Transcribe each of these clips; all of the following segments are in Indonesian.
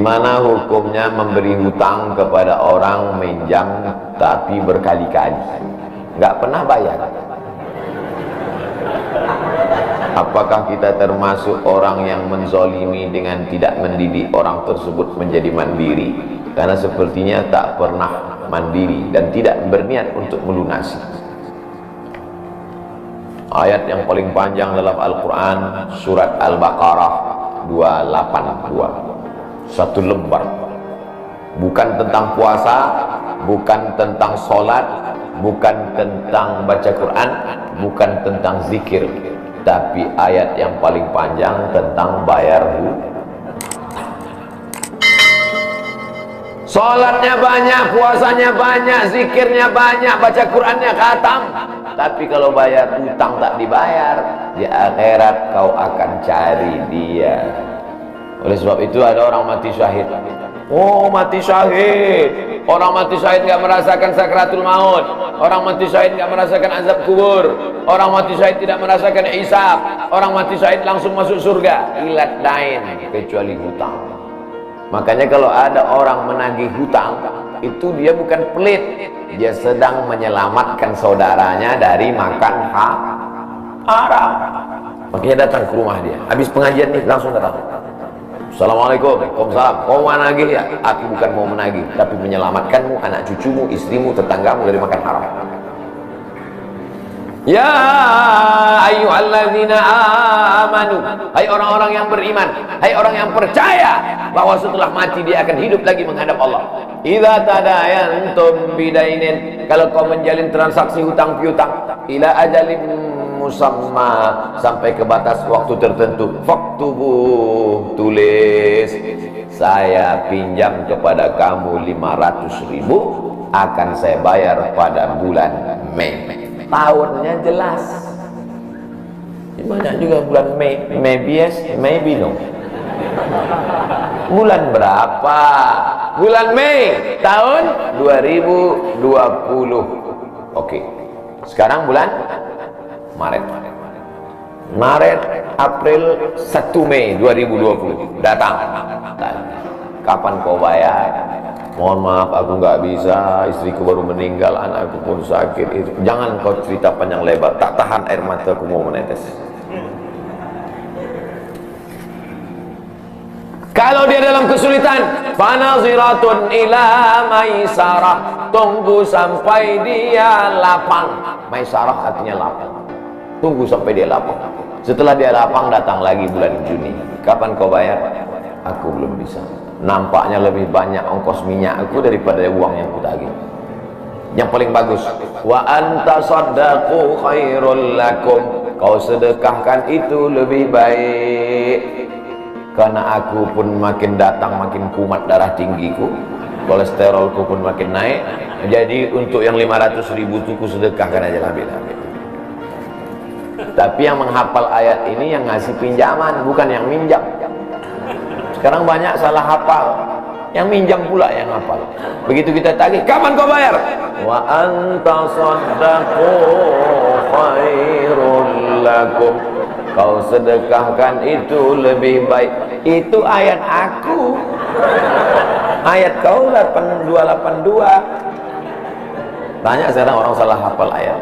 Bagaimana hukumnya memberi hutang kepada orang minjam tapi berkali-kali nggak pernah bayar? Apakah kita termasuk orang yang menzolimi dengan tidak mendidik orang tersebut menjadi mandiri? Karena sepertinya tak pernah mandiri dan tidak berniat untuk melunasi. Ayat yang paling panjang dalam Al-Quran, surat Al-Baqarah 282, satu lembar. Bukan tentang puasa, bukan tentang sholat, bukan tentang baca Quran, bukan tentang zikir, tapi ayat yang paling panjang tentang bayar hutang. Sholatnya banyak, puasanya banyak, zikirnya banyak, baca Qurannya khatam, tapi kalau bayar hutang tak dibayar, di akhirat kau akan cari dia. Oleh sebab itu ada orang mati syahid. Oh, mati syahid. Orang mati syahid nggak merasakan sakratul maut. Orang mati syahid nggak merasakan azab kubur. Orang mati syahid tidak merasakan hisab. Orang mati syahid langsung masuk surga. Ilat lain kecuali hutang. Makanya kalau ada orang menagih hutang, itu dia bukan pelit, dia sedang menyelamatkan saudaranya dari makan haram. Makanya datang ke rumah dia. Habis pengajian nih langsung datang. Assalamualaikum, waalaikumsalam. Kau mau menagih ya? Aku bukan mau menagih, tapi menyelamatkanmu, anak cucumu, istrimu, tetanggamu dari makan haram. Ya ayyuhalladzina amanu, hai orang-orang yang beriman, hai orang yang percaya bahwa setelah mati dia akan hidup lagi menghadap Allah. Idza tadayantum bidainin, kalau kau menjalin transaksi hutang piutang, ila ajalin musamma, sampai ke batas waktu tertentu, faktubu, tulis, saya pinjam kepada kamu 500.000, akan saya bayar pada bulan Mei. Tahunnya jelas. Banyak juga bulan Mei. Maybe yes, maybe no. Bulan berapa? Bulan Mei tahun 2020. Oke. Sekarang bulan Maret. April, 1 Mei 2020 datang. Kapan kau bayar? Mohon maaf, aku nggak bisa, istriku baru meninggal, anakku pun sakit. Jangan kau cerita panjang lebar, tak tahan air mataku mau menetes. Kalau dia dalam kesulitan, fanaziratun ila maisarah, tunggu sampai dia lapang. Maisarah artinya lapang. Tunggu sampai dia lapang. Setelah dia lapang, datang lagi bulan Juni. Kapan kau bayar? Aku belum bisa. Nampaknya lebih banyak ongkos minyak aku daripada uang yang aku tagih. Yang paling bagus, wa anta saddaqu khairul lakum, kau sedekahkan itu lebih baik. Karena aku pun makin datang makin kumat darah tinggiku, kolesterolku pun makin naik. Jadi untuk yang 500.000 itu ku sedekahkan aja lebih. Tapi yang menghafal ayat ini yang ngasih pinjaman, bukan yang minjam. Sekarang banyak salah hafal, yang minjam pula yang hafal. Begitu kita tagih, kapan kau bayar? Wa anta saddaqu khairul lakum, kau sedekahkan itu lebih baik. Itu ayat aku. Ayat kau 8282. Banyak sekarang orang salah hafal ayat.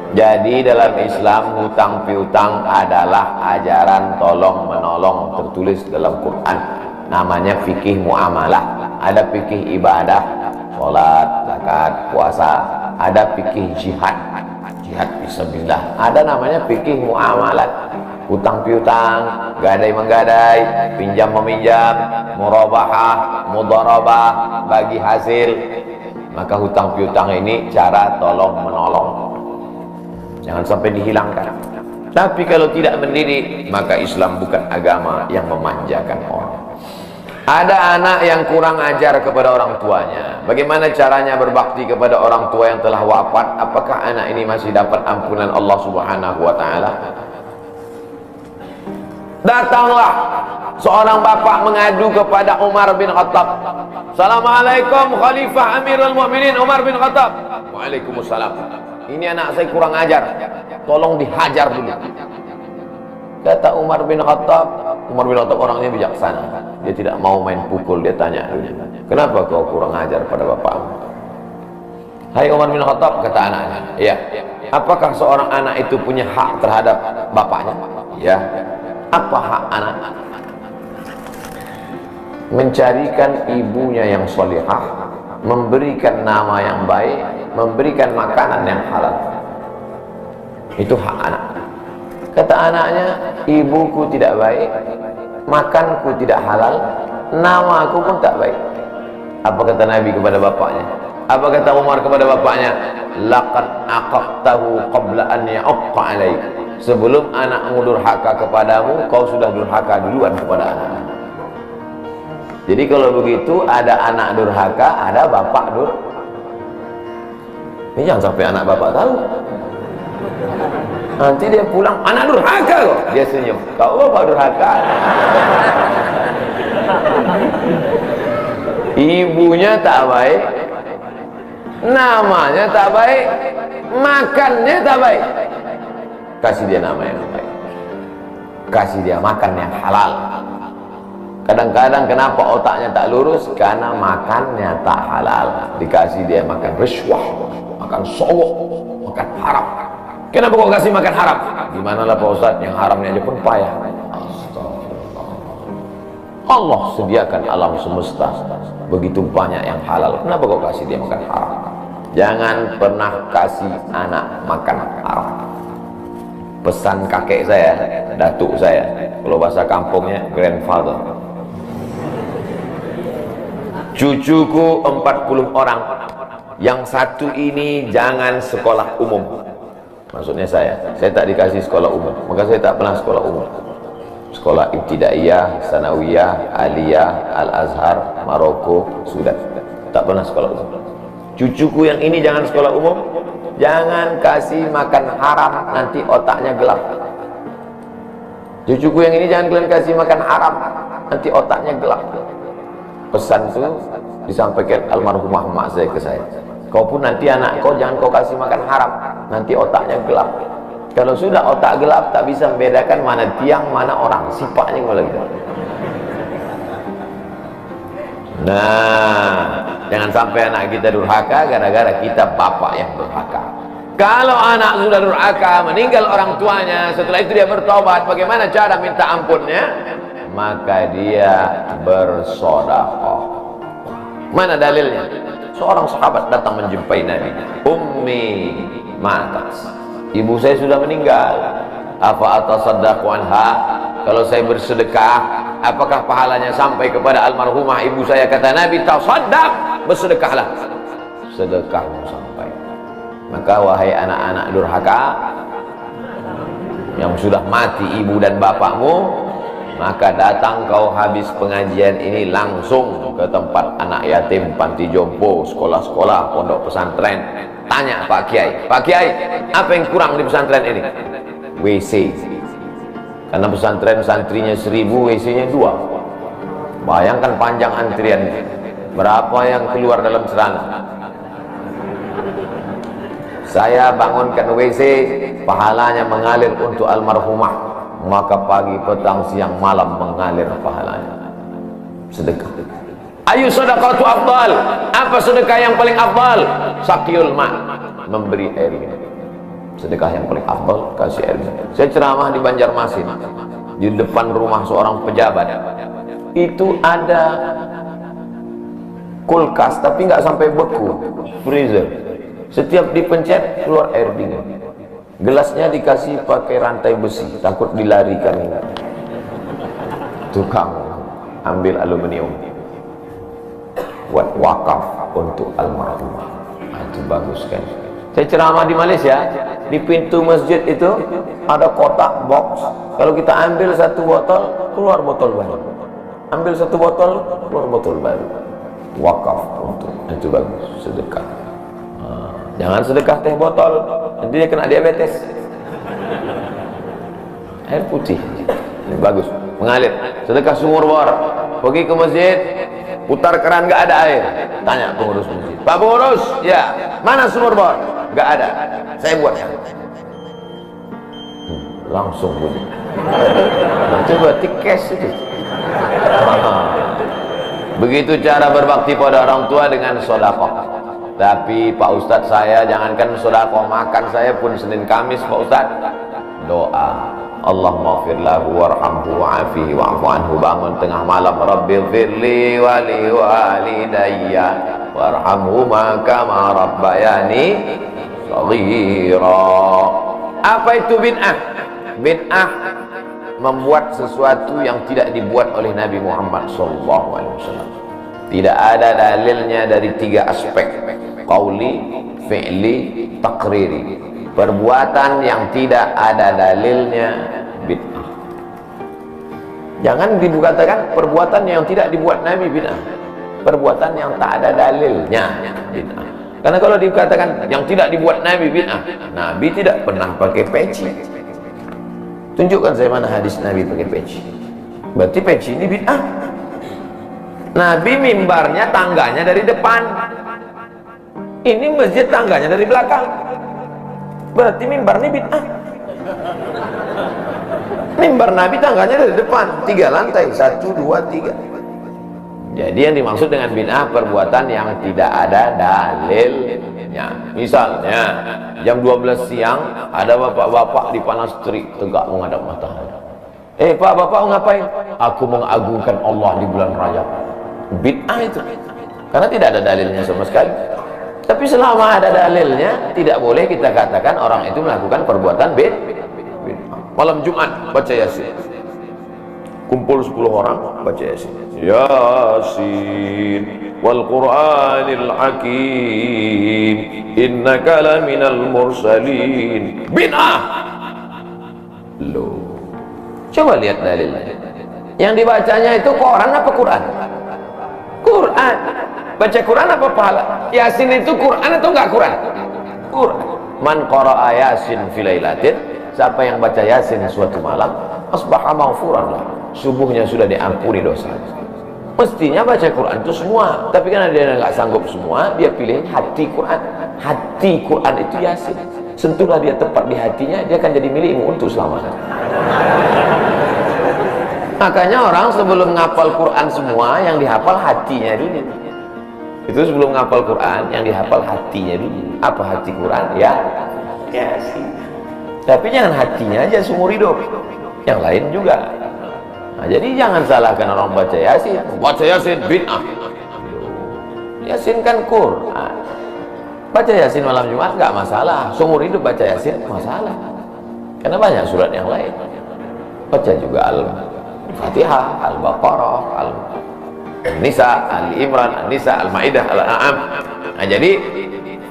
Jadi dalam Islam hutang piutang adalah ajaran tolong menolong, tertulis dalam Quran. Namanya fikih muamalah. Ada fikih ibadah, sholat, zakat, puasa. Ada fikih jihad, jihad fisabilillah. Ada namanya fikih muamalat. Hutang piutang, gadai menggadai, pinjam meminjam, murabahah, mudharabah, bagi hasil. Maka hutang piutang ini cara tolong menolong. Jangan sampai dihilangkan. Tapi kalau tidak mendidik, maka Islam bukan agama yang memanjakan orang. Ada anak yang kurang ajar kepada orang tuanya. Bagaimana caranya berbakti kepada orang tua yang telah wafat? Apakah anak ini masih dapat ampunan Allah Subhanahu wa ta'ala? Datanglah seorang bapak mengadu kepada Umar bin Khattab. Assalamualaikum Khalifah Amirul Mukminin Umar bin Khattab. Waalaikumsalam. Ini anak saya kurang ajar, tolong dihajar dulu. Kata Umar bin Khattab, Umar bin Khattab orangnya bijaksana, dia tidak mau main pukul. Dia tanya, kenapa kau kurang ajar pada bapakmu? Hai Umar bin Khattab, kata anaknya, iya. Apakah seorang anak itu punya hak terhadap bapaknya? Ya. Apa hak anak? Mencarikan ibunya yang solihah, memberikan nama yang baik, memberikan makanan yang halal. Itu hak anak. Kata anaknya, ibuku tidak baik, makanku tidak halal, namaku pun tak baik. Apa kata Nabi kepada bapaknya? Apa kata Umar kepada bapaknya? Laqad aqaqtahu qabla an ya'aqqa alaik. Sebelum anakmu durhaka kepadamu, kau sudah durhaka duluan kepada anak. Jadi kalau begitu, ada anak durhaka, ada bapak ini jangan sampai anak bapak tahu. Nanti dia pulang, anak durhaka kok. Dia senyum, kau bapak durhaka. Ibunya tak baik, namanya tak baik, makannya tak baik. Kasih dia nama yang baik, kasih dia makan yang halal. Kadang-kadang kenapa otaknya tak lurus? Karena makannya tak halal. Dikasih dia makan rishwah, makan sogok, makan haram. Kenapa kau kasih makan haram? Gimana lah Pak Ustaz, yang haramnya aja pun payah. Astagfirullah. Allah sediakan alam semesta begitu banyak yang halal. Kenapa kau kasih dia makan haram? Jangan pernah kasih anak makan haram. Pesan kakek saya, datuk saya, kalau bahasa kampungnya grandfather. Cucuku 40 orang, yang satu ini jangan sekolah umum. Maksudnya saya tak dikasih sekolah umum, maka saya tak pernah sekolah umum. Sekolah ibtidaiyah, sanawiyah, aliyah, al-azhar, Maroko, Sudan. Tak pernah sekolah umum. Cucuku yang ini jangan sekolah umum, jangan kasih makan haram, nanti otaknya gelap. Cucuku yang ini jangan kalian kasih makan haram, nanti otaknya gelap. Pesan itu disampaikan almarhumah mak saya ke saya. Kau pun nanti anak kau jangan kau kasih makan haram, nanti otaknya gelap. Kalau sudah otak gelap, tak bisa membedakan mana tiang, mana orang, sifatnya kalau gitu. Nah, jangan sampai anak kita durhaka gara-gara kita bapak yang durhaka. Kalau anak sudah durhaka, meninggal orang tuanya, setelah itu dia bertobat, bagaimana cara minta ampunnya? Maka dia bersedekah. Mana dalilnya? Seorang sahabat datang menjumpai Nabi. Ummi matat, ibu saya sudah meninggal. Apa atasaddaqu anha? Kalau saya bersedekah, apakah pahalanya sampai kepada almarhumah ibu saya? Kata Nabi, tasaddaq, bersedekahlah, sedekahmu sampai. Maka wahai anak-anak durhaka yang sudah mati ibu dan bapakmu, maka datang kau habis pengajian ini langsung ke tempat anak yatim, panti jompo, sekolah-sekolah, pondok pesantren. Tanya Pak Kiai, Pak Kiai, apa yang kurang di pesantren ini? WC. Karena pesantren santrinya 1000, WC-nya 2. Bayangkan panjang antrian. Berapa yang keluar dalam celana? Saya bangunkan WC, pahalanya mengalir untuk almarhumah. Maka pagi, petang, siang, malam mengalir pahalanya. Sedekah. Ayu sedekah tu afdal. Apa sedekah yang paling afdal? Sakyul ma, memberi air minum. Sedekah yang paling afdal, kasih air minum. Saya ceramah di Banjarmasin, di depan rumah seorang pejabat. Itu ada kulkas, tapi nggak sampai beku, freezer. Setiap dipencet keluar air dingin. Gelasnya dikasih pakai rantai besi, takut dilarikan tukang ambil aluminium. Buat wakaf untuk almarhumah. Itu bagus kan. Saya ceramah di Malaysia, di pintu masjid itu ada kotak box. Kalau kita ambil satu botol, keluar botol baru. Ambil satu botol, keluar botol baru. Wakaf untuk, itu bagus, sedekah. Jangan sedekah teh botol, nanti dia kena diabetes. Air putih, ini bagus, mengalir. Sedekah sumur bor, pergi ke masjid, putar keran nggak ada air, tanya pengurus masjid, Pak pengurus, ya, mana sumur bor? Nggak ada, saya buatnya. langsung bunyi. Nah, itu berarti cash itu. Begitu cara berbakti pada orang tua dengan sedekah. Tapi Pak Ustadz, saya jangankan sedekah, makan saya pun Senin Kamis Pak Ustadz doa, Allahumma ighfir lahu warhamhu wa'afihi wa'fu anhu. Bangun tengah malam, Rabbighfirli wa li walidayya warhamhuma kama rabbayani shaghira. Apa itu bid'ah? Bid'ah membuat sesuatu yang tidak dibuat oleh Nabi Muhammad SAW. Tidak ada dalilnya dari tiga aspek: qauli, fi'li, takriri. Perbuatan yang tidak ada dalilnya bid'ah. Jangan dikatakan perbuatan yang tidak dibuat Nabi bid'ah. Perbuatan yang tak ada dalilnya bid'ah. Karena kalau dikatakan yang tidak dibuat Nabi bid'ah, Nabi tidak pernah pakai peci. Tunjukkan saya mana hadis Nabi pakai peci. Berarti peci ini bid'ah. Nabi mimbarnya tangganya dari depan, ini masjid tangganya dari belakang. Berarti mimbar ini bid'ah. Mimbar Nabi tangganya dari depan, 3 lantai, 1, 2, 3. Jadi yang dimaksud dengan bid'ah perbuatan yang tidak ada dalilnya. Misalnya jam 12 siang ada bapak-bapak di panas terik tegak menghadap matahari. Pak, bapak ngapain? Aku mengagungkan Allah di bulan Rajab. Bid'ah itu, karena tidak ada dalilnya sama sekali. Tapi selama ada dalilnya, tidak boleh kita katakan orang itu melakukan perbuatan bid'ah. Malam Jumat baca Yasin, kumpul 10 orang baca Yasin. Yasin wal Qur'anil Hakim innaka laminal mursalin. Bid'ah. Loh, coba lihat dalilnya. Yang dibacanya itu Quran apa Quran? Quran. Baca Quran apa pahala? Yasin itu Quran atau enggak Quran? Quran. Man qara'a Yasin fi lailatin, siapa yang baca Yasin suatu malam, asbaha maghfuran lah, subuhnya sudah diampuni dosa. Mestinya baca Quran itu semua, tapi karena dia enggak sanggup semua, dia pilih hati Quran. Hati Quran itu Yasin. Sentuhlah dia tepat di hatinya, dia akan jadi milikmu untuk selamanya. Makanya orang sebelum ngapal Quran semua, yang dihafal hatinya dulu. Itu sebelum ngapal Quran, yang dihafal hatinya dulu. Apa hati Quran? Ya, Yasin. Tapi jangan hatinya aja seumur hidup, yang lain juga. Nah, jadi jangan salahkan orang baca Yasin. Baca Yasin bid'ah. Yasin kan Quran. Baca Yasin malam Jumat nggak masalah. Seumur hidup baca Yasin masalah. Karena banyak surat yang lain. Baca juga Al-Fatihah, Al-Baqarah, Al-Nisa, Al-Imran, Al-Nisa, Al-Ma'idah, Al-An'am. Nah, jadi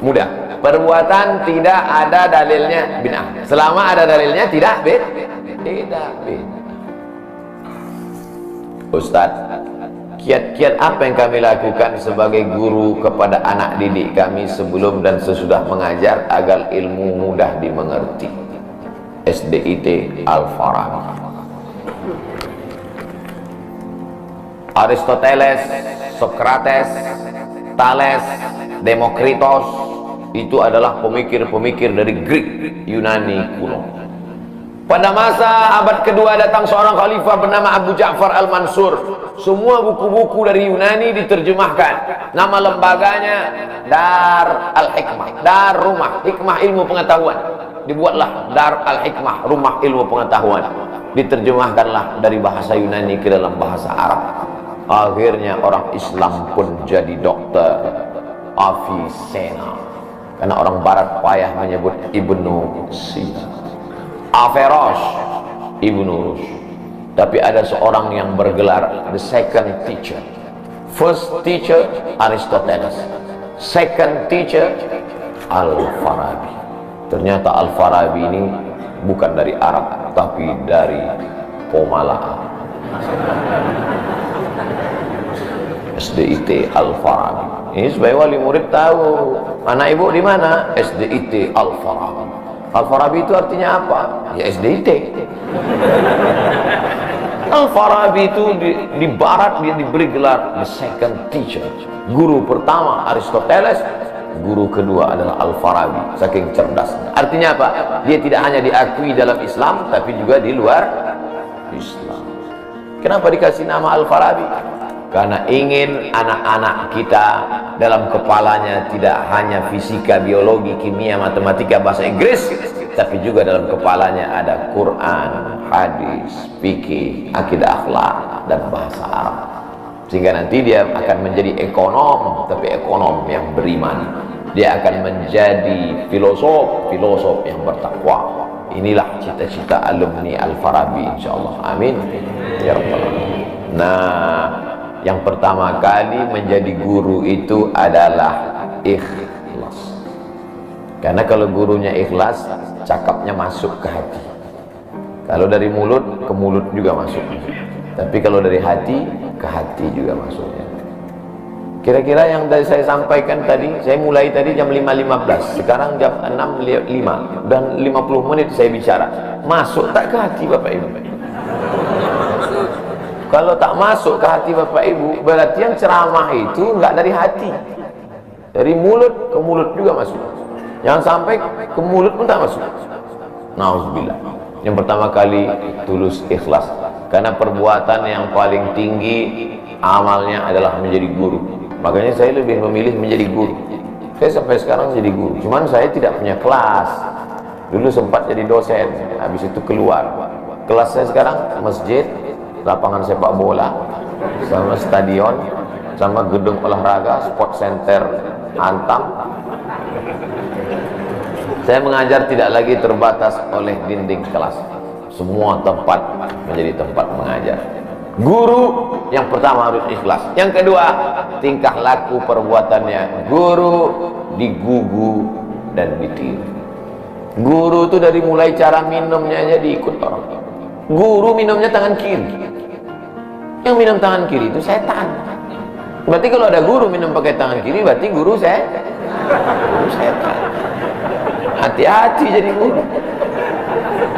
mudah. Perbuatan tidak ada dalilnya bid'ah. Selama ada dalilnya tidak bid'ah. Ustaz, kiat-kiat apa yang kami lakukan sebagai guru kepada anak didik kami sebelum dan sesudah mengajar agar ilmu mudah dimengerti? SDIT Al-Farabi. Aristoteles, Socrates, Thales, Demokritos, itu adalah pemikir-pemikir dari Greek, Yunani kuno. Pada masa abad kedua datang seorang khalifah bernama Abu Ja'far Al-Mansur. Semua buku-buku dari Yunani diterjemahkan. Nama lembaganya Dar Al-Hikmah, Dar Rumah Hikmah Ilmu Pengetahuan. Dibuatlah Dar Al-Hikmah, Rumah Ilmu Pengetahuan. Diterjemahkanlah dari bahasa Yunani ke dalam bahasa Arab. Akhirnya orang Islam pun jadi dokter, Avicenna. Karena orang Barat payah menyebut Ibnu Sina, Averroes, Ibnu Rus. Tapi ada seorang yang bergelar the second teacher. First teacher Aristoteles, second teacher Al-Farabi. Ternyata Al-Farabi ini bukan dari Arab, tapi dari Pomalaa. SDIT Al-Farabi. Ini supaya wali murid tahu, anak ibu di mana? SDIT Al-Farabi. Al-Farabi itu artinya apa? Ya SDIT. Al-Farabi itu di barat dia diberi gelar the second teacher. Guru pertama Aristoteles, guru kedua adalah Al-Farabi, saking cerdasnya. Artinya apa? Dia tidak hanya diakui dalam Islam, tapi juga di luar Islam. Kenapa dikasih nama Al-Farabi? Karena ingin anak-anak kita dalam kepalanya tidak hanya fisika, biologi, kimia, matematika, bahasa Inggris, tapi juga dalam kepalanya ada Quran, hadis, fikih, akidah, akhlak, dan bahasa Arab. Sehingga nanti dia akan menjadi ekonom, tapi ekonom yang beriman. Dia akan menjadi filosof, filosof yang bertakwa. Inilah cita-cita alumni Al-Farabi, insyaallah. Amin ya rabbal alamin. Nah, yang pertama kali menjadi guru itu adalah ikhlas. Karena kalau gurunya ikhlas, cakapnya masuk ke hati. Kalau dari mulut ke mulut juga masuk. Tapi kalau dari hati ke hati juga masuknya. Kira-kira yang tadi saya sampaikan tadi, saya mulai tadi jam 5.15, sekarang jam 6.05 dan 50 menit saya bicara. Masuk tak ke hati Bapak Ibu? Kalau tak masuk ke hati Bapak Ibu, berarti yang ceramah itu enggak dari hati. Dari mulut ke mulut juga masuk. Jangan sampai ke mulut pun tak masuk. Nauzubillah. Yang pertama kali tulus ikhlas. Karena perbuatan yang paling tinggi amalnya adalah menjadi guru. Makanya saya lebih memilih menjadi guru. Saya sampai sekarang jadi guru. Cuman saya tidak punya kelas. Dulu sempat jadi dosen, habis itu keluar. Kelas saya sekarang masjid, lapangan sepak bola, sama stadion, sama gedung olahraga, sport center Antam. Saya mengajar tidak lagi terbatas oleh dinding kelas. Semua tempat menjadi tempat mengajar. Guru yang pertama harus ikhlas. Yang kedua, tingkah laku perbuatannya. Guru digugu dan ditiru. Guru itu dari mulai cara minumnya aja diikut orang. Guru minumnya tangan kiri. Yang minum tangan kiri itu setan. Berarti kalau ada guru minum pakai tangan kiri, berarti guru setan. Hati-hati jadi guru.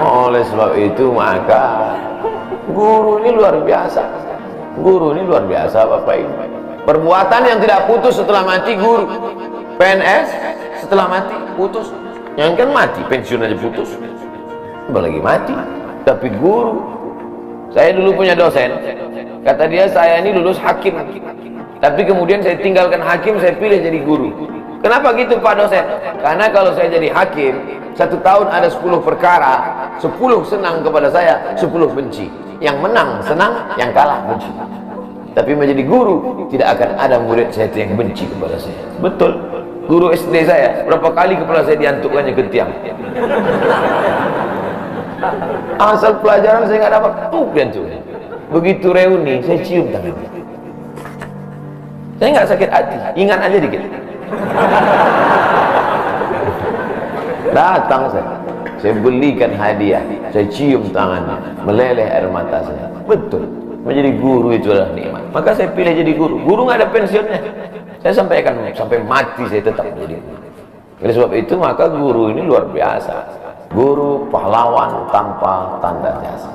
Oleh sebab itu maka guru ini luar biasa. Guru ini luar biasa Bapak Ibu. Perbuatan yang tidak putus setelah mati guru. PNS setelah mati putus. Yang kan mati pensiun aja putus. Apalagi mati. Tapi guru. Saya dulu punya dosen. Kata dia saya ini lulus hakim. Tapi kemudian saya tinggalkan hakim, saya pilih jadi guru. Kenapa gitu Pak dosen? Karena kalau saya jadi hakim, 1 tahun ada 10 perkara, 10 senang kepada saya, 10 benci. Yang menang senang, yang kalah benci. Tapi menjadi guru, tidak akan ada murid saya yang benci kepada saya. Betul. Guru SD saya, berapa kali kepala saya diantukkannya ke tiang. Asal pelajaran saya nggak dapat, diantuknya. Begitu reuni, saya cium tangannya. Saya nggak sakit hati, ingat aja dikit. Datang saya belikan hadiah, saya cium tangannya, meleleh air mata saya. Betul, menjadi guru itu adalah nikmat. Maka saya pilih jadi guru. Guru nggak ada pensiunnya. Saya sampaikan sampai mati saya tetap menjadi guru. Oleh sebab itu maka guru ini luar biasa. Guru pahlawan tanpa tanda jasa.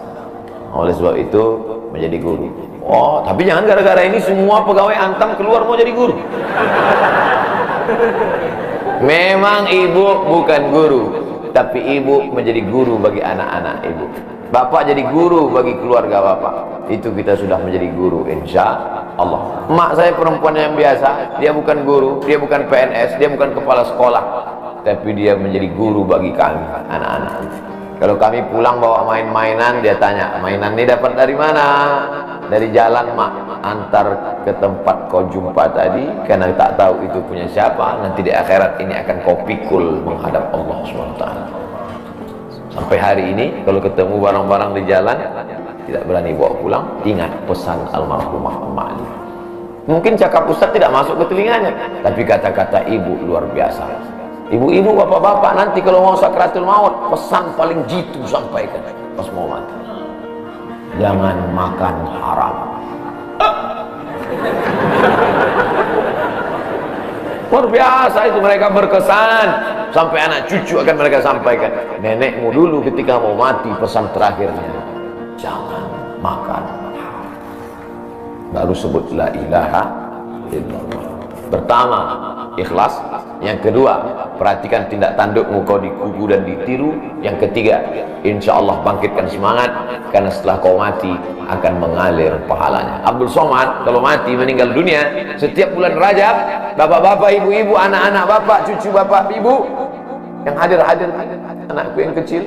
Oleh sebab itu menjadi guru. Oh, tapi jangan gara-gara ini semua pegawai Antam keluar mau jadi guru. Memang ibu bukan guru, tapi ibu menjadi guru bagi anak-anak ibu. Bapak jadi guru bagi keluarga bapak. Itu kita sudah menjadi guru, insya Allah. Mak saya perempuan yang biasa, dia bukan guru, dia bukan PNS, dia bukan kepala sekolah, tapi dia menjadi guru bagi kami, anak-anak. Kalau kami pulang bawa main-mainan, dia tanya, mainan ini dapat dari mana? Dari jalan mak, antar ke tempat kau jumpa tadi, karena tak tahu itu punya siapa. Nanti di akhirat ini akan kau pikul menghadap Allah SWT. Sampai hari ini kalau ketemu barang-barang di jalan tidak berani bawa pulang, ingat pesan almarhumah emak. Mungkin cakap ustaz tidak masuk ke telinganya, tapi kata-kata ibu luar biasa. Ibu-ibu, bapak-bapak, nanti kalau mau sakratul maut, pesan paling jitu sampaikan pas mau mati. Jangan makan haram. Luar biasa itu, mereka berkesan. Sampai anak cucu akan mereka sampaikan. Nenekmu dulu ketika mau mati, pesan terakhirnya, jangan makan haram. Baru sebut la ilaha illallah. Pertama, ikhlas. Yang kedua, perhatikan tindak tandukmu, kau dikubu dan ditiru. Yang ketiga, insya Allah bangkitkan semangat, karena setelah kau mati akan mengalir pahalanya. Abdul Somad kalau mati meninggal dunia, setiap bulan Rajab, bapak-bapak, ibu-ibu, anak-anak bapak, cucu bapak, ibu yang hadir-hadir, anakku yang kecil,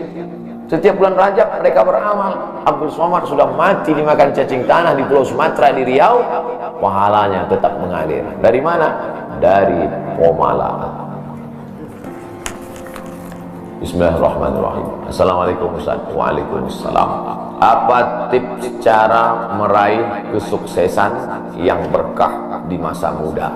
setiap bulan Rajab mereka beramal. Abdul Somad sudah mati dimakan cacing tanah di Pulau Sumatera, di Riau, pahalanya tetap mengalir. Dari mana? Dari Pomala. Bismillahirrahmanirrahim. Assalamualaikum Ustaz. Waalaikumsalam. Apa tips cara meraih kesuksesan yang berkah di masa muda?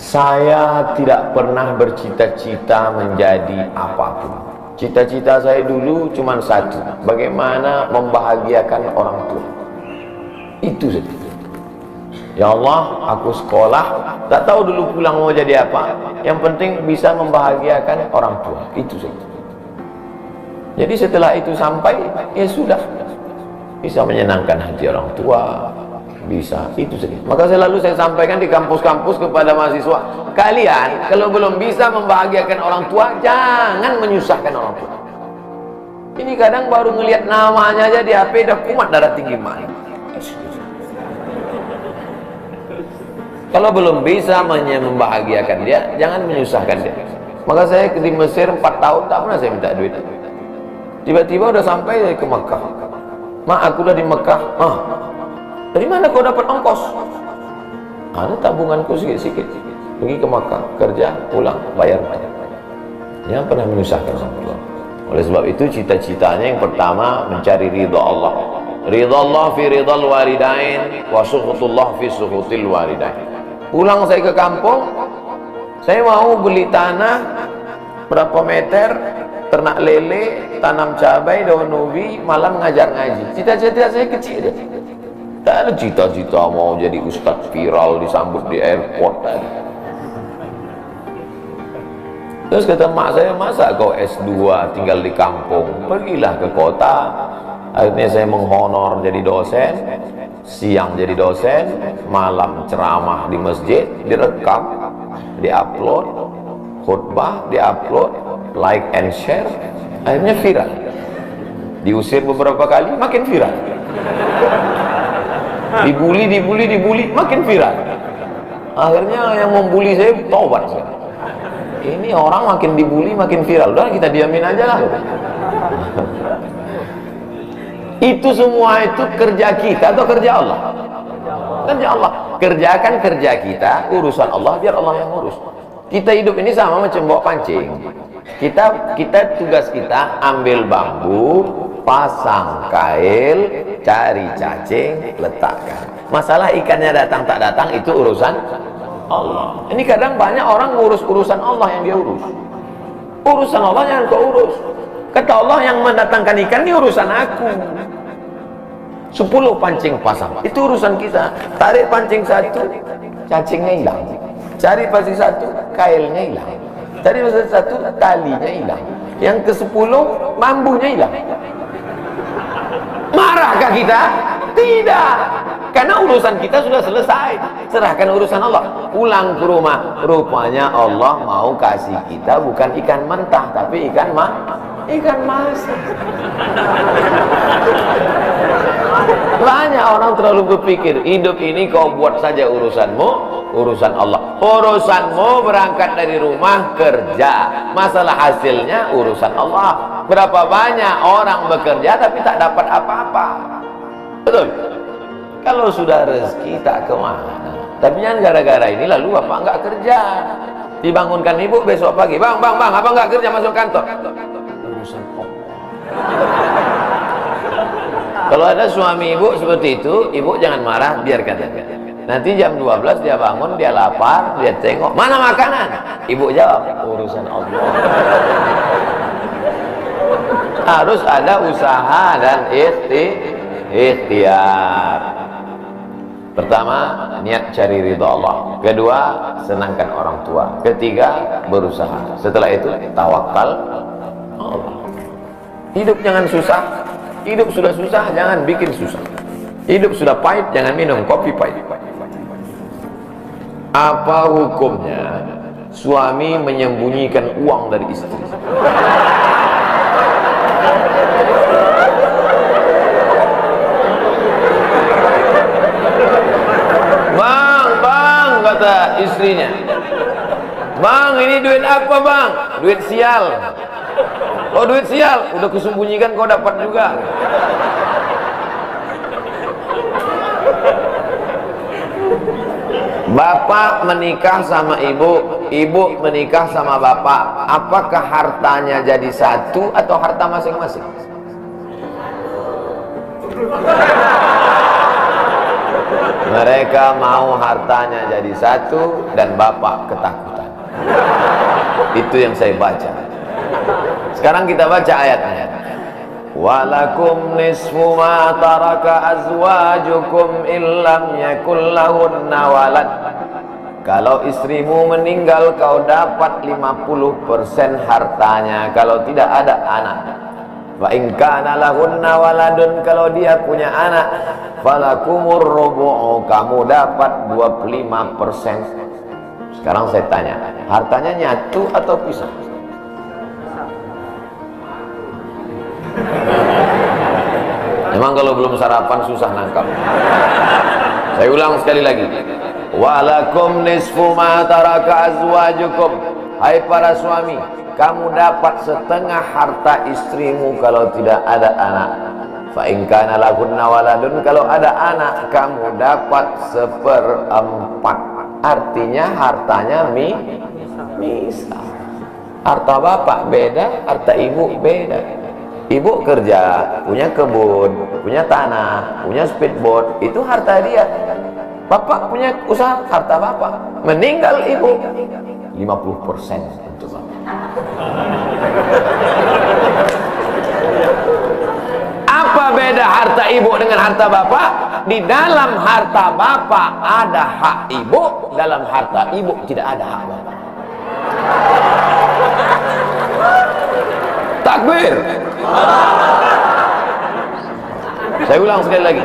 Saya tidak pernah bercita-cita menjadi apapun. Cita-cita saya dulu cuma satu, bagaimana membahagiakan orang tua. Itu saja. Ya Allah, aku sekolah, tak tahu dulu pulang mau jadi apa. Yang penting bisa membahagiakan orang tua. Itu saja. Jadi setelah itu sampai, ya sudah, bisa menyenangkan hati orang tua, bisa, itu saja. Maka selalu saya sampaikan di kampus-kampus kepada mahasiswa, kalian kalau belum bisa membahagiakan orang tua, jangan menyusahkan orang tua. Ini kadang baru ngelihat namanya aja di HP dah kumat darah tinggi main. Kalau belum bisa membahagiakan dia, jangan menyusahkan dia. Maka saya di Mesir 4 tahun tak pernah saya minta duit. Tiba-tiba udah sampai ke Mekah. Mak, aku udah di Mekah. Dari mana kau dapat ongkos? Ada tabunganku sikit-sikit. Pergi ke Makkah, kerja, pulang, bayar. Jangan pernah menyusahkan orang tua. Oleh sebab itu cita-citanya yang pertama mencari ridha Allah. Ridha Allah fi ridhal walidain wa sukhutullah fi sukhutil walidain. Pulang saya ke kampung, saya mau beli tanah berapa meter, ternak lele, tanam cabai, daun ubi, malam ngajar ngaji. Cita-cita saya kecil. Tak ada cita-cita mau jadi ustadz viral disambut di airport. Terus kata mak saya, masa kau S2 tinggal di kampung, pergilah ke kota. Akhirnya saya menghonor jadi dosen, siang jadi dosen, malam ceramah di masjid, direkam, diupload, khutbah diupload, like and share, akhirnya viral. Diusir beberapa kali, makin viral. Dibully, makin viral. Akhirnya yang membuli saya taubat. Ini orang makin dibully, makin viral. Udah kita diamin aja lah. Itu semua itu kerja kita atau kerja Allah? Kerja Allah. Kerjakan kerja kita, urusan Allah biar Allah yang urus. Kita hidup ini sama macam bawa pancing. Kita tugas kita ambil bambu, pasang kail, cari cacing, letakkan. Masalah ikannya datang tak datang itu urusan Allah. Ini kadang banyak orang ngurus urusan Allah yang dia urus. Urusan Allah yang kau urus. Kata Allah, yang mendatangkan ikan ini urusan aku. 10 pancing pasang, itu urusan kita. Tarik pancing satu, cacingnya hilang. Cari pancing satu, kailnya hilang. Cari pancing satu, talinya hilang. Yang ke-10, bambunya hilang. Marahkah kita? Tidak. Karena urusan kita sudah selesai. Serahkan urusan Allah. Pulang ke rumah, rupanya Allah mau kasih kita bukan ikan mentah, tapi ikan masak. Banyak orang terlalu berpikir hidup ini kau buat saja urusanmu, urusan Allah. Urusanmu berangkat dari rumah kerja, masalah hasilnya urusan Allah. Berapa banyak orang bekerja tapi tak dapat apa-apa. Betul? Kalau sudah rezeki tak kemana. Tapi jangan gara-gara ini lalu bapak enggak kerja. Dibangunkan ibu besok pagi, bang, apa enggak kerja masuk kantor? Urusan Allah. Kalau ada suami ibu seperti itu, ibu jangan marah, biarkan saja. Nanti jam 12 dia bangun, dia lapar, dia tengok, mana makanan? Ibu jawab, urusan Allah. Harus ada usaha dan ikhtiar. Pertama, niat cari ridha Allah. Kedua, senangkan orang tua. Ketiga, berusaha. Setelah itu, tawakal Allah. Hidup jangan susah. Hidup sudah susah, jangan bikin susah. Hidup sudah pahit, jangan minum kopi pahit. Apa hukumnya suami menyembunyikan uang dari istri? Bang, kata istrinya, bang, ini duit apa bang? Duit sial. Oh, duit sial, udah kusembunyikan, kau dapat juga. Bapak menikah sama ibu, ibu menikah sama bapak. Apakah hartanya jadi satu atau harta masing-masing? Mereka mau hartanya jadi satu dan bapak ketakutan. Itu yang saya baca. Sekarang kita baca ayat-ayat. Walakum nisfu ma taraka azwajukum illam yakul lahunna walad. Kalau istrimu meninggal, kau dapat 50% hartanya kalau tidak ada anak. Wa in kana lahunna waladun, kalau dia punya anak, falakumur rubu'u, kamu dapat 25%. Sekarang saya tanya, hartanya nyatu atau pisah? Memang kalau belum sarapan susah nangkap. Saya ulang sekali lagi. Walakum nisfu ma taraka azwajukum. Hai para suami, kamu dapat setengah harta istrimu kalau tidak ada anak. Fa in kana lahunna waladun, kalau ada anak kamu dapat 1/4. Artinya hartanya misal. Harta bapak beda, harta ibu beda. Ibu kerja, punya kebun, punya tanah, punya speedboat, itu harta dia. Bapak punya usaha, harta bapak. Meninggal ibu, 50% untuk bapak. Apa beda harta ibu dengan harta bapak? Di dalam harta bapak ada hak ibu, dalam harta ibu tidak ada hak bapak. Takbir. Saya ulang sekali lagi.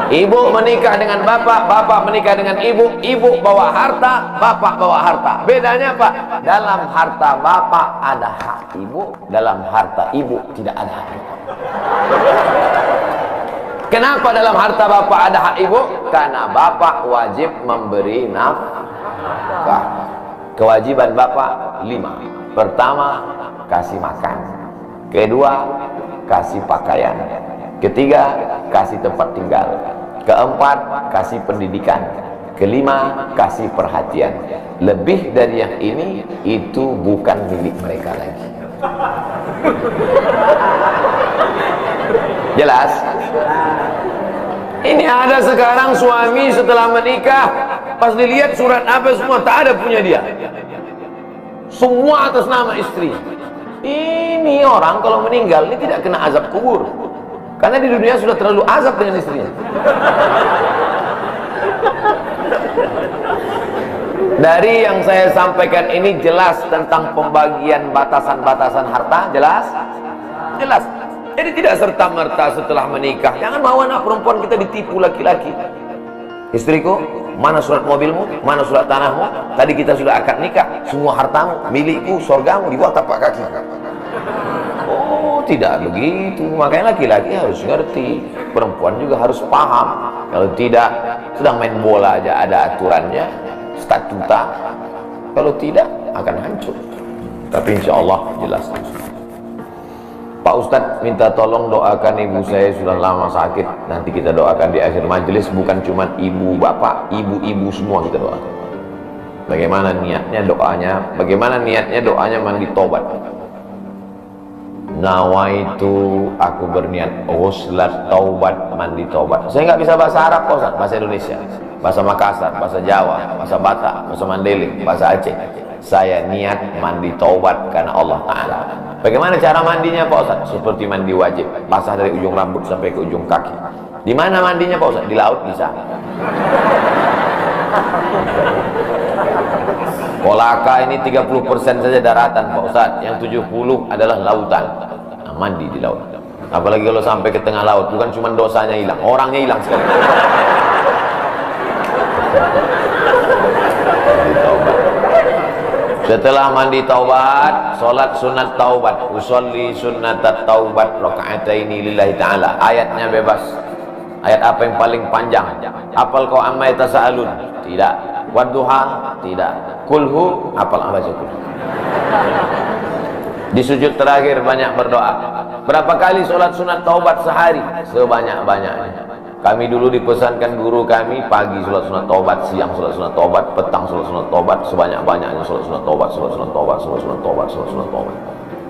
Ibu menikah dengan bapak, bapak menikah dengan ibu, ibu bawa harta, bapak bawa harta. Bedanya apa? Dalam harta bapak ada hak ibu, dalam harta ibu tidak ada hak ibu. Kenapa dalam harta bapak ada hak ibu? Karena bapak wajib memberi nafkah. Kewajiban bapak 5. Pertama, kasih makan. Kedua, kasih pakaian. Ketiga, kasih tempat tinggal. Keempat, kasih pendidikan. Kelima, kasih perhatian. Lebih dari yang ini, itu bukan milik mereka lagi. Jelas? Ini ada sekarang suami setelah menikah, pas dilihat surat apa semua, tak ada punya dia. Semua atas nama istri. Ini orang kalau meninggal ini tidak kena azab kubur, karena di dunia sudah terlalu azab dengan istrinya. Dari yang saya sampaikan ini jelas tentang pembagian batasan-batasan harta. Jelas? Jelas. Jadi tidak serta-merta setelah menikah jangan mau anak perempuan kita ditipu laki-laki. Istriku, mana surat mobilmu, mana surat tanahmu, tadi kita sudah akad nikah, semua hartamu, milikku, surgamu di bawah tapak kaki. Oh, tidak begitu. Makanya laki-laki harus ngerti, perempuan juga harus paham. Kalau tidak, sedang main bola aja ada aturannya, statuta. Kalau tidak, akan hancur. Tapi insya Allah jelas. Pak Ustadz minta tolong doakan ibu saya, sudah lama sakit. Nanti kita doakan di akhir majelis, bukan cuma ibu bapak, ibu-ibu semua kita doakan. Bagaimana niatnya doanya? Bagaimana niatnya doanya mandi tobat? Nawaitu, aku berniat ghuslat taubat, mandi tobat. Saya nggak bisa bahasa Arab, Pak Ustadz, bahasa Indonesia, bahasa Makassar, bahasa Jawa, bahasa Batak, bahasa Mandailing, bahasa Aceh. Saya niat mandi taubat karena Allah Ta'ala. Bagaimana cara mandinya Pak Ustadz? Seperti mandi wajib, basah dari ujung rambut sampai ke ujung kaki. Di mana mandinya Pak Ustadz? Di laut bisa. Kolaka ini 30% saja daratan Pak Ustadz, yang 70 adalah lautan. Nah, mandi di laut. Apalagi kalau sampai ke tengah laut, bukan cuma dosanya hilang, orangnya hilang sekali. Setelah mandi taubat, sholat sunat taubat, usolli sunnatat taubat raka'ataini lillahi ta'ala. Ayatnya bebas. Ayat apa yang paling panjang? Apal kau amma yatasaalun? Tidak. Wadduha? Tidak. Kulhu? Apal baca kulhu. Di sujud terakhir banyak berdoa. Berapa kali sholat sunat taubat sehari? Sebanyak-banyaknya. Kami dulu dipesankan guru kami, pagi sholat sunat taubat, siang sholat sunat taubat, petang sholat sunat taubat, sebanyak-banyaknya sholat sunat taubat, sholat sunat taubat, sholat sunat taubat, sholat sunat taubat.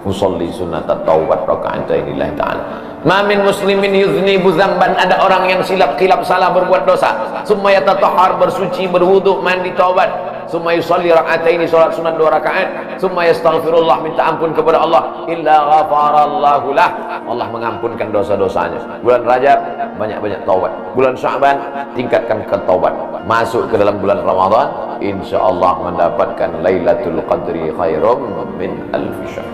Usolli sunnatat taubat raka'ataini lillahi ta'ala. Ma min muslimin yuznibu dzamban, ada orang yang silap salah berbuat dosa, summa yatatahhar, bersuci, berwudu, mandi taubat, summa yusolli raka'ataini, sholat sunat 2 rakaat, summa yastaghfirullah, minta ampun kepada Allah, illa ghafarallahu lah, Allah mengampunkan dosa-dosanya. Bulan Rajab banyak-banyak taubat, bulan Sya'ban tingkatkan ke taubat, masuk ke dalam bulan Ramadan insyaallah mendapatkan Lailatul Qadri khairum min alfi syahr.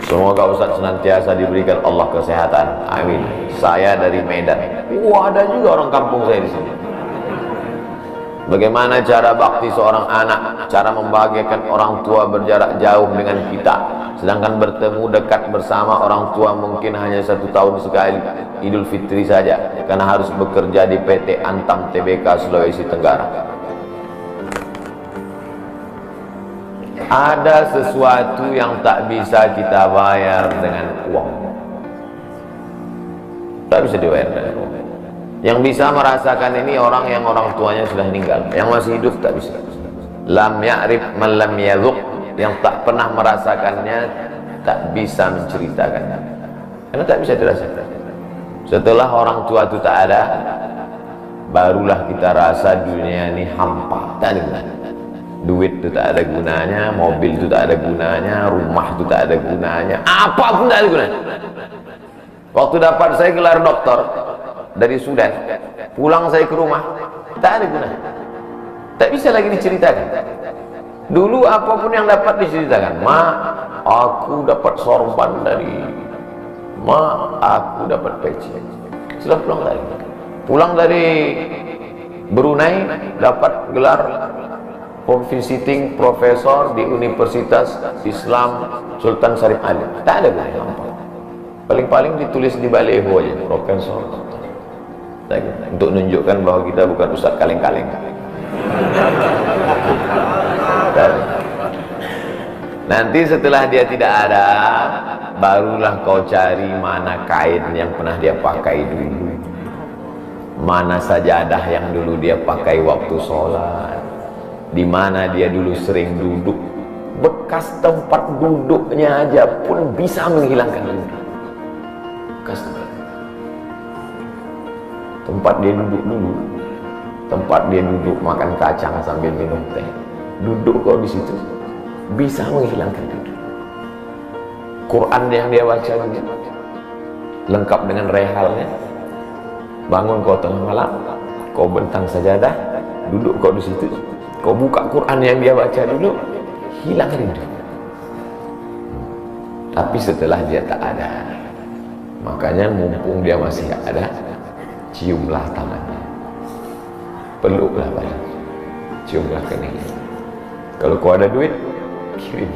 Semoga Ustaz senantiasa diberikan Allah kesehatan. Amin. Saya dari Medan. Wah, ada juga orang kampung saya di sini. Bagaimana cara bakti seorang anak, cara membahagiakan orang tua berjarak jauh dengan kita, sedangkan bertemu dekat bersama orang tua mungkin hanya 1 tahun sekali, Idul Fitri saja, karena harus bekerja di PT Antam Tbk Sulawesi Tenggara. Ada sesuatu yang tak bisa kita bayar dengan uang, tak bisa dibayar dengan uang. Yang bisa merasakan ini orang yang orang tuanya sudah meninggal, yang masih hidup tak bisa. Lam ya'rif man lam yadhuq, yang tak pernah merasakannya tak bisa menceritakannya, karena tak bisa dirasakan. Setelah orang tua itu tak ada, barulah kita rasa dunia ini hampa, tak ada gunanya. Duit itu tak ada gunanya, mobil itu tak ada gunanya, rumah itu tak ada gunanya, apapun tak ada gunanya. Waktu dapat saya gelar doktor dari Sudan, pulang saya ke rumah, tak ada gunanya, tak bisa lagi diceritakan. Dulu apapun yang dapat diceritakan, ma, aku dapat sorban dari, ma, aku dapat peci. Sudah pulang dari Brunei, dapat gelar visiting profesor di Universitas Islam Sultan Syarif Ali. Tak ada gunanya. Paling-paling ditulis di baleho aja, profesor. Untuk menunjukkan bahwa kita bukan ustaz kaleng-kaleng. Nanti setelah dia tidak ada, barulah kau cari mana kain yang pernah dia pakai dulu, mana sajadah yang dulu dia pakai waktu sholat, di mana dia dulu sering duduk. Bekas tempat duduknya aja pun bisa menghilangkan duduk. Bekas tempat dia duduk dulu, tempat dia duduk makan kacang sambil minum teh, duduk kok di situ bisa menghilangkan duduk. Quran yang dia baca dulu lengkap dengan rehalnya. Bangun kau tengah malam, kau bentang sajadah, duduk kau di situ, kau buka Quran yang dia baca dulu, hilang rindu. Tapi setelah dia tak ada, makanya mumpung dia masih ada, ciumlah tangannya, peluklah badannya, ciumlah keningnya. Kalau kau ada duit, kirim.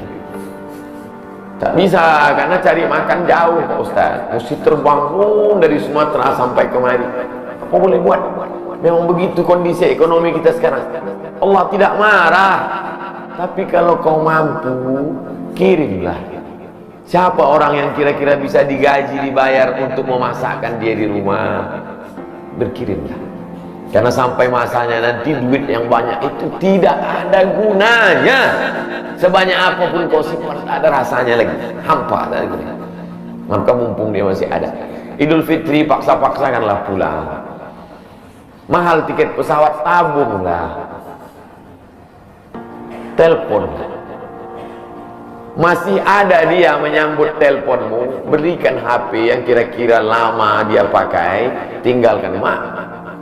Tak bisa, karena cari makan jauh Pak Ustaz, mesti terbangun dari Sumatera sampai kemari. Apa boleh buat? Memang begitu kondisi ekonomi kita sekarang. Allah tidak marah, tapi kalau kau mampu, kirimlah. Siapa orang yang kira-kira bisa digaji, dibayar untuk memasakkan dia di rumah? Berkirimlah. Karena sampai masanya nanti duit yang banyak itu tidak ada gunanya. Sebanyak apapun kau simpan, tak ada rasanya lagi, hampa, tak ada gunanya. Maka mumpung dia masih ada, Idul Fitri paksa-paksakanlah pulang. Mahal tiket pesawat, tabunglah, telepon. Masih ada dia menyambut teleponmu, berikan HP yang kira-kira lama dia pakai, tinggalkan. Mak,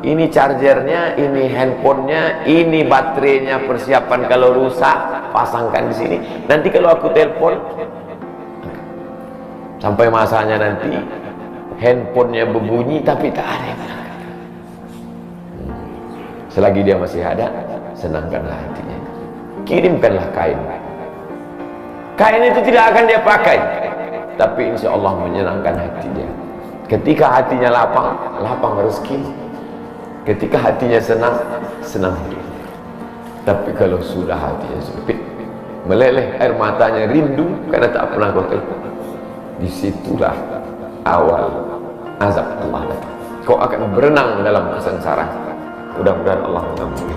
ini chargernya, ini handphonenya, ini baterainya, persiapan kalau rusak pasangkan di sini. Nanti kalau aku telepon Sampai masanya nanti handphonenya berbunyi tapi tak ada yang mengangkat. Selagi dia masih ada, senangkanlah hatinya. Kirimkanlah kain. Kain itu tidak akan dia pakai, tapi insya Allah menyenangkan hatinya. Ketika hatinya lapang, lapang rezeki. Ketika hatinya senang, senang hidup. Tapi kalau sudah hatinya sempit, meleleh air matanya, rindu karena tak pernah kau telepon, disitulah awal azab Allah datang. Kau akan berenang dalam kesengsaraan. Mudah-mudahan Allah mengampuni.